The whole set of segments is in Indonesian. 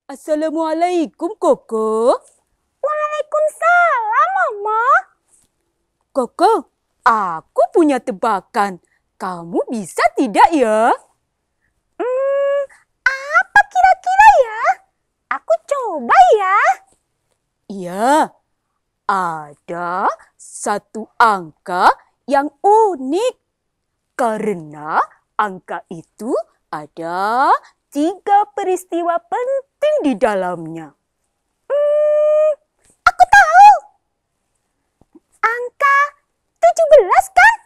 Assalamualaikum, Koko. Waalaikumsalam, Mama. Koko, aku punya tebakan. Kamu bisa tidak ya? Apa kira-kira ya? Aku coba ya. Iya, ada satu angka yang unik. Karena angka itu ada 3 peristiwa penting di dalamnya. Aku tahu. Angka 17 kan?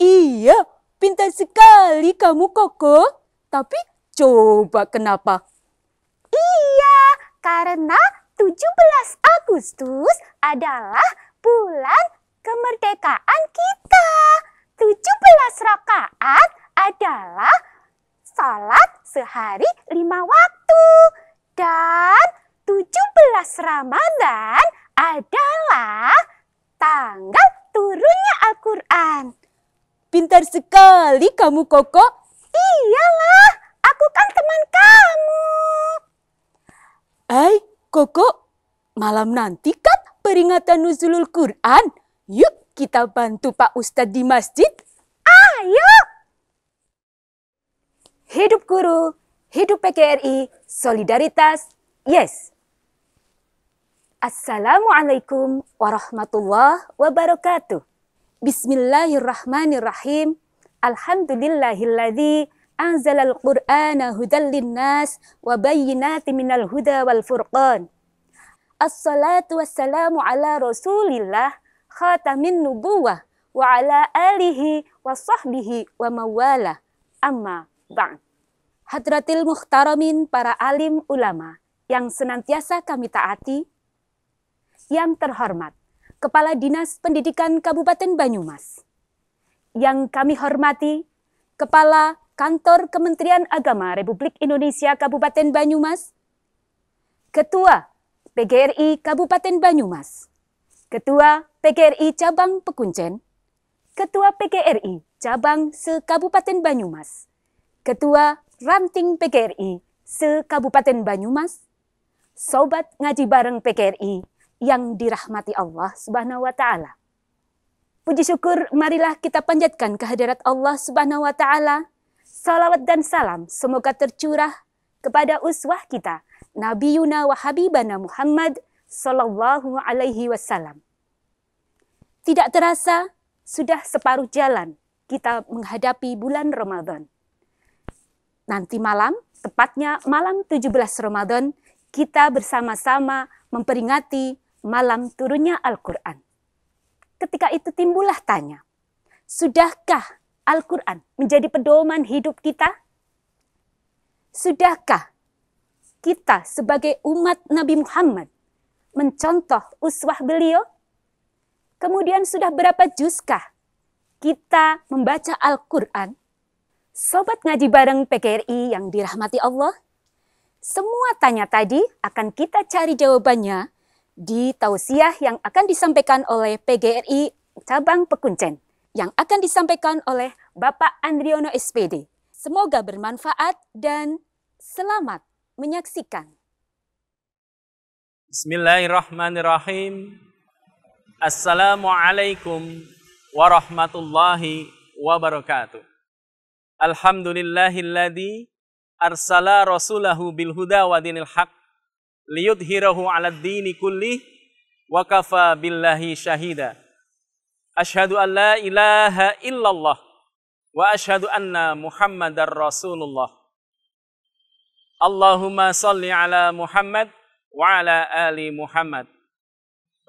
Iya, pintar sekali kamu, Koko. Tapi coba kenapa? Iya, karena 17 Agustus adalah bulan kemerdekaan kita. 17 rakaat adalah salat sehari 5 waktu. Dan 17 Ramadan adalah tanggal turunnya Al-Quran. Pintar sekali kamu, Koko. Iyalah, aku kan teman kamu. Koko, malam nanti kan peringatan nuzulul Quran. Yuk kita bantu Pak Ustadz di masjid. Ayo. Hidup guru, hidup PGRI, solidaritas, yes. Assalamualaikum warahmatullahi wabarakatuh. Bismillahirrahmanirrahim. Alhamdulillahilladzi anzalal qur'ana hudal linnas wa bayyinatin minal huda wal furqan. Assalatu wassalamu ala rasulillah khatamin nubuwah wa ala alihi wa sahbihi wa mawala. Amma ba'd. Hadratil muhtaramin para alim ulama yang senantiasa kami taati, yang terhormat Kepala Dinas Pendidikan Kabupaten Banyumas, yang kami hormati Kepala Kantor Kementerian Agama Republik Indonesia Kabupaten Banyumas, Ketua PGRI Kabupaten Banyumas, Ketua PGRI Cabang Pekuncen, Ketua PGRI Cabang se-Kabupaten Banyumas, Ketua Ranting PGRI se-Kabupaten Banyumas, Sobat Ngaji Bareng PGRI yang dirahmati Allah Subhanahu wa Ta'ala. Puji syukur marilah kita panjatkan kehadirat Allah Subhanahu wa Ta'ala. Salawat dan salam semoga tercurah kepada uswah kita, Nabiyuna wa Habibana Muhammad sallallahu alaihi wasallam. Tidak terasa sudah separuh jalan kita menghadapi bulan Ramadan. Nanti malam, tepatnya malam 17 Ramadan, kita bersama-sama memperingati malam turunnya Al-Quran. Ketika itu timbullah tanya, sudahkah Al-Quran menjadi pedoman hidup kita? Sudahkah kita sebagai umat Nabi Muhammad mencontoh uswah beliau? Kemudian sudah berapa juskah kita membaca Al-Quran? Sobat Ngaji Bareng PGRI yang dirahmati Allah, semua tanya tadi akan kita cari jawabannya di tausiah yang akan disampaikan oleh PGRI Cabang Pekuncen, yang akan disampaikan oleh Bapak Andriono SPD. Semoga bermanfaat dan selamat menyaksikan. Bismillahirrahmanirrahim. Assalamualaikum warahmatullahi wabarakatuh. Alhamdulillahilladzi arsala rasulahu bil huda wa dinil haq liyudhhirahu 'alad dini kullih wa kafa billahi syahida. Asyhadu an la ilaha illallah wa asyhadu anna Muhammadar Rasulullah. Allahumma shalli ala Muhammad wa ala ali Muhammad.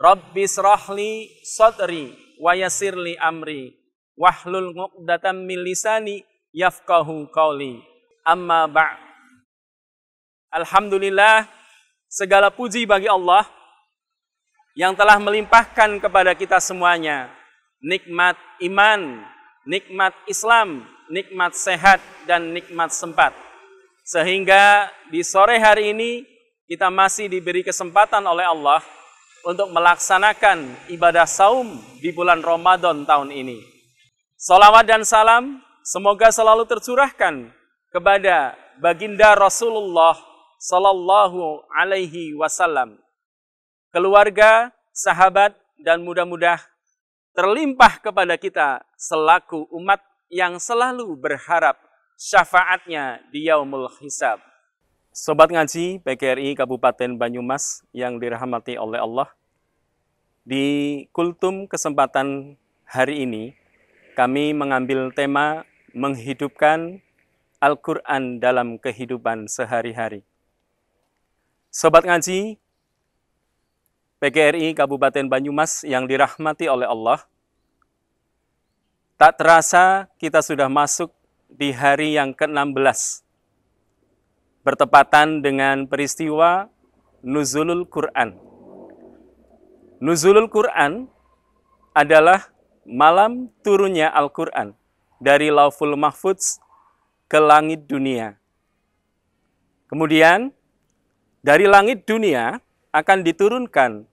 Rabbi srahli sadri wa yassirli amri wahlul 'uqdatam min lisani yafqahu qawli. Amma ba'd. Alhamdulillah, segala puji bagi Allah yang telah melimpahkan kepada kita semuanya nikmat iman, nikmat Islam, nikmat sehat, dan nikmat sempat. Sehingga di sore hari ini kita masih diberi kesempatan oleh Allah untuk melaksanakan ibadah saum di bulan Ramadan tahun ini. Salawat dan salam semoga selalu tercurahkan kepada baginda Rasulullah Sallallahu Alaihi Wasallam. Keluarga, sahabat, dan mudah-mudahan terlimpah kepada kita selaku umat yang selalu berharap syafaatnya di yaumul hisab. Sobat ngaji PGRI Kabupaten Banyumas yang dirahmati oleh Allah, di kultum kesempatan hari ini kami mengambil tema menghidupkan Al-Quran dalam kehidupan sehari-hari. Sobat ngaji PGRI Kabupaten Banyumas yang dirahmati oleh Allah, tak terasa kita sudah masuk di hari yang ke-16, bertepatan dengan peristiwa Nuzulul Quran. Nuzulul Quran adalah malam turunnya Al-Quran dari Lauful Mahfudz ke langit dunia. Kemudian dari langit dunia akan diturunkan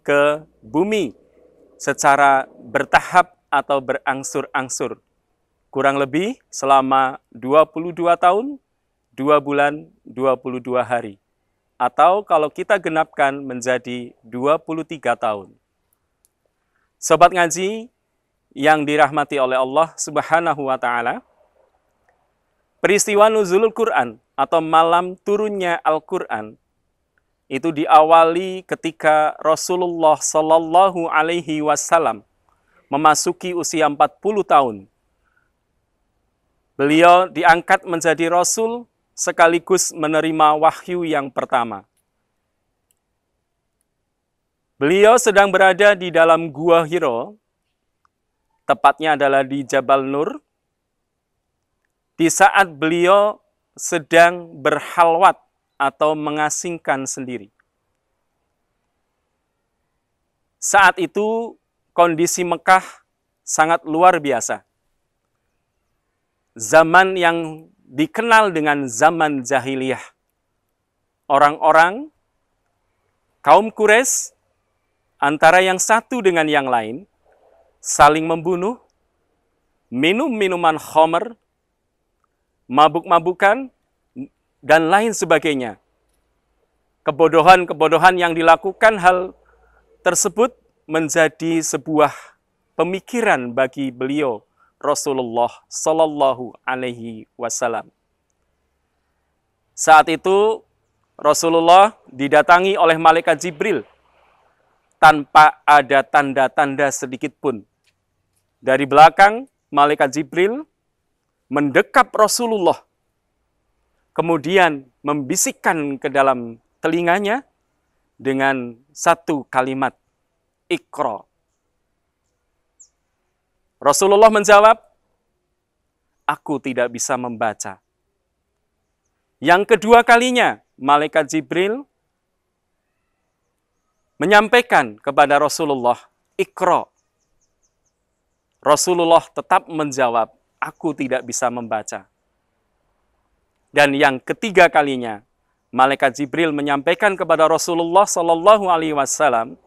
ke bumi secara bertahap atau berangsur-angsur. Kurang lebih selama 22 tahun, 2 bulan, 22 hari. Atau kalau kita genapkan menjadi 23 tahun. Sobat ngaji yang dirahmati oleh Allah Subhanahu wa Ta'ala, peristiwa Nuzulul Quran atau malam turunnya Al-Quran itu diawali ketika Rasulullah Sallallahu Alaihi Wasallam memasuki usia 40 tahun. Beliau diangkat menjadi Rasul sekaligus menerima wahyu yang pertama. Beliau sedang berada di dalam Gua Hiro, tepatnya adalah di Jabal Nur, di saat beliau sedang berhalwat atau mengasingkan sendiri. Saat itu kondisi Mekah sangat luar biasa. Zaman yang dikenal dengan zaman jahiliyah. Orang-orang, kaum Quraisy, antara yang satu dengan yang lain, saling membunuh, minum minuman khamr, mabuk-mabukan, dan lain sebagainya. Kebodohan-kebodohan yang dilakukan hal tersebut menjadi sebuah pemikiran bagi beliau Rasulullah Sallallahu Alaihi Wasallam. Saat itu Rasulullah didatangi oleh malaikat Jibril tanpa ada tanda-tanda sedikit pun. Dari belakang malaikat Jibril mendekap Rasulullah, kemudian membisikkan ke dalam telinganya dengan satu kalimat, Iqra. Rasulullah menjawab, aku tidak bisa membaca. Yang kedua kalinya, malaikat Jibril menyampaikan kepada Rasulullah, Iqra. Rasulullah tetap menjawab, aku tidak bisa membaca. Dan yang ketiga kalinya, malaikat Jibril menyampaikan kepada Rasulullah Sallallahu Alaihi Wasallam,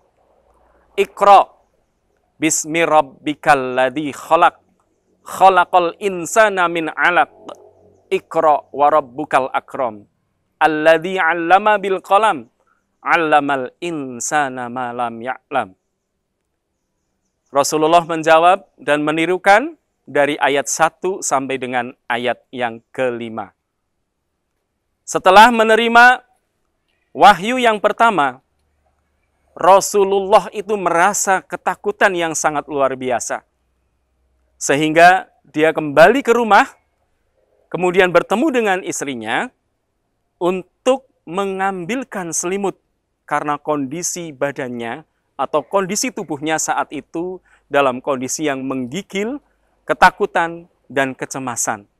Iqra bismi rabbikal ladzi khalaq, khalaqal insana min 'alaq, Iqra wa rabbukal akram, alladzi 'allama bil qalam, 'allamal insana ma lam ya'lam. Rasulullah menjawab dan menirukan dari ayat 1 sampai dengan ayat yang ke-5. Setelah menerima wahyu yang pertama, Rasulullah itu merasa ketakutan yang sangat luar biasa. Sehingga dia kembali ke rumah, kemudian bertemu dengan istrinya untuk mengambilkan selimut karena kondisi badannya atau kondisi tubuhnya saat itu dalam kondisi yang menggigil, ketakutan, dan kecemasan.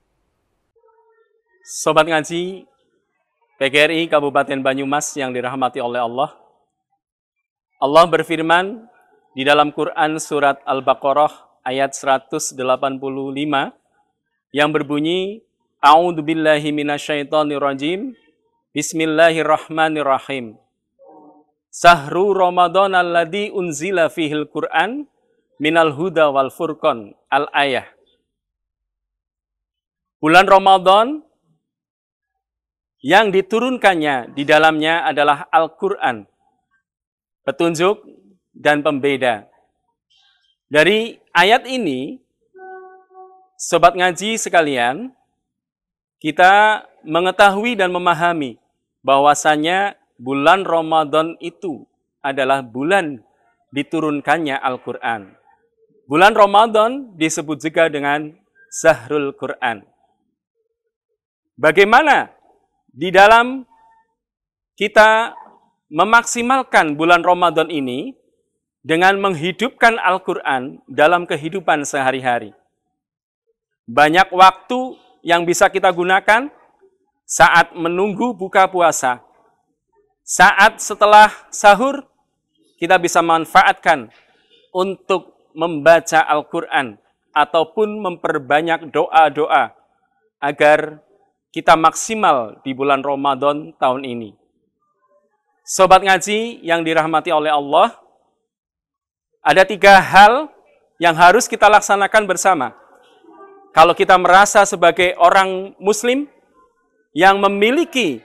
Sobat ngaji PGRI Kabupaten Banyumas yang dirahmati oleh Allah, Allah berfirman di dalam Quran surat Al-Baqarah ayat 185 yang berbunyi, A'udzubillahi minasyaitonirrajim, Bismillahirrahmanirrahim. Sahru Ramadan alladzi unzila fihil Qur'an minal huda wal furqan. Al-ayah. Bulan Ramadan yang diturunkannya di dalamnya adalah Al-Quran, petunjuk dan pembeda. Dari ayat ini, sobat ngaji sekalian, kita mengetahui dan memahami bahwasanya bulan Ramadan itu adalah bulan diturunkannya Al-Quran. Bulan Ramadan disebut juga dengan Zahrul Quran. Bagaimana di dalam kita memaksimalkan bulan Ramadan ini dengan menghidupkan Al-Quran dalam kehidupan sehari-hari? Banyak waktu yang bisa kita gunakan saat menunggu buka puasa. Saat setelah sahur, kita bisa manfaatkan untuk membaca Al-Quran ataupun memperbanyak doa-doa agar kita maksimal di bulan Ramadan tahun ini. Sobat ngaji yang dirahmati oleh Allah, ada 3 hal yang harus kita laksanakan bersama. Kalau kita merasa sebagai orang Muslim yang memiliki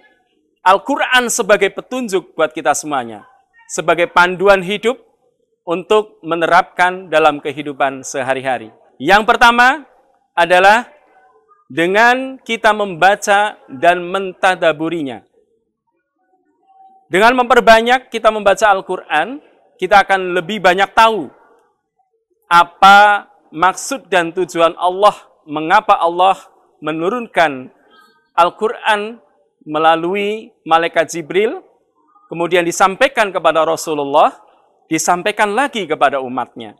Al-Quran sebagai petunjuk buat kita semuanya, sebagai panduan hidup untuk menerapkan dalam kehidupan sehari-hari. Yang pertama adalah dengan kita membaca dan mentadaburinya. Dengan memperbanyak kita membaca Al-Quran, kita akan lebih banyak tahu apa maksud dan tujuan Allah, mengapa Allah menurunkan Al-Quran melalui malaikat Jibril, kemudian disampaikan kepada Rasulullah, disampaikan lagi kepada umatnya.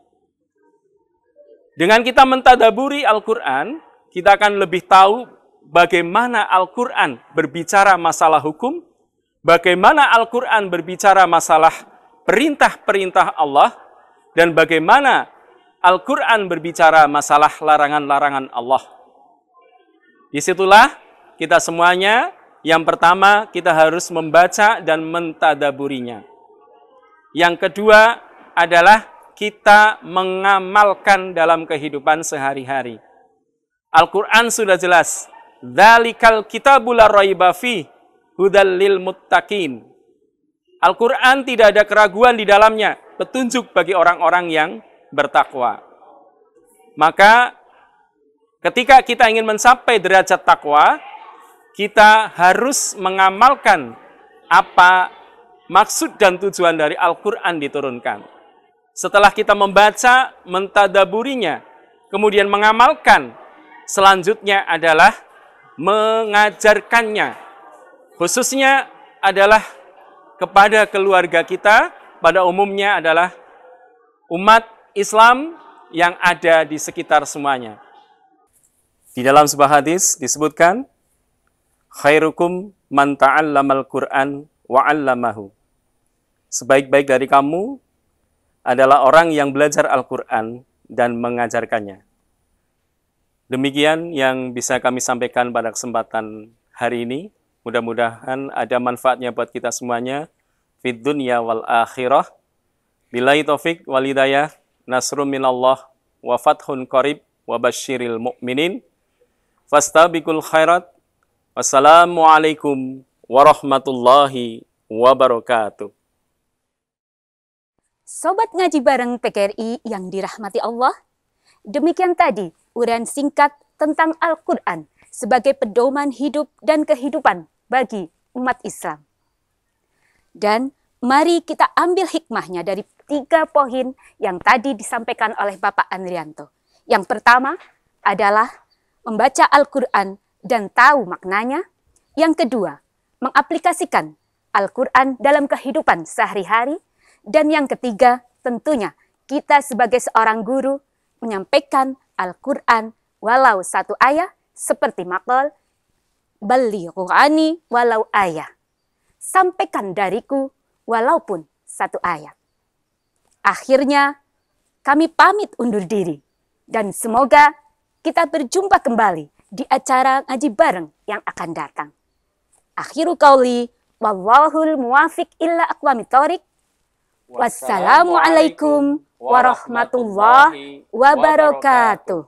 Dengan kita mentadaburi Al-Quran, kita akan lebih tahu bagaimana Al-Quran berbicara masalah hukum, bagaimana Al-Quran berbicara masalah perintah-perintah Allah, dan bagaimana Al-Quran berbicara masalah larangan-larangan Allah. Disitulah kita semuanya, yang pertama kita harus membaca dan mentadaburinya. Yang kedua adalah kita mengamalkan dalam kehidupan sehari-hari. Al-Quran sudah jelas, Dzalikal kitabul la raiba fihi hudal lil muttaqin. Al-Quran tidak ada keraguan di dalamnya, petunjuk bagi orang-orang yang bertakwa. Maka ketika kita ingin mencapai derajat takwa, kita harus mengamalkan apa maksud dan tujuan dari Al-Quran diturunkan. Setelah kita membaca, mentadaburinya, kemudian mengamalkan, selanjutnya adalah mengajarkannya. Khususnya adalah kepada keluarga kita, pada umumnya adalah umat Islam yang ada di sekitar semuanya. Di dalam sebuah hadis disebutkan, khairukum man ta'allamal Qur'an wa 'allamahu. Sebaik-baik dari kamu adalah orang yang belajar Al-Quran dan mengajarkannya. Demikian yang bisa kami sampaikan pada kesempatan hari ini. Mudah-mudahan ada manfaatnya buat kita semuanya. Fid dunya wal akhirah. Billahi taufik wal hidayah. Nasrum minallah wa fathun qarib wa basyiril mu'minin. Fastabiqul khairat. Wassalamualaikum warahmatullahi wabarakatuh. Sobat Ngaji Bareng PKRI yang dirahmati Allah, demikian tadi uraian singkat tentang Al-Quran sebagai pedoman hidup dan kehidupan bagi umat Islam. Dan mari kita ambil hikmahnya dari 3 poin yang tadi disampaikan oleh Bapak Andrianto. Yang pertama adalah membaca Al-Quran dan tahu maknanya. Yang kedua, mengaplikasikan Al-Quran dalam kehidupan sehari-hari. Dan yang ketiga, tentunya kita sebagai seorang guru menyampaikan Al-Quran walau 1 ayat seperti maqal balighu anni walau ayat. Sampaikan dariku walaupun 1 ayat. Akhirnya kami pamit undur diri dan semoga kita berjumpa kembali di acara ngaji bareng yang akan datang. Akhiru qauli wallahul muwafiq illa aqwamit thoriq. Wassalamualaikum warahmatullahi wabarakatuh.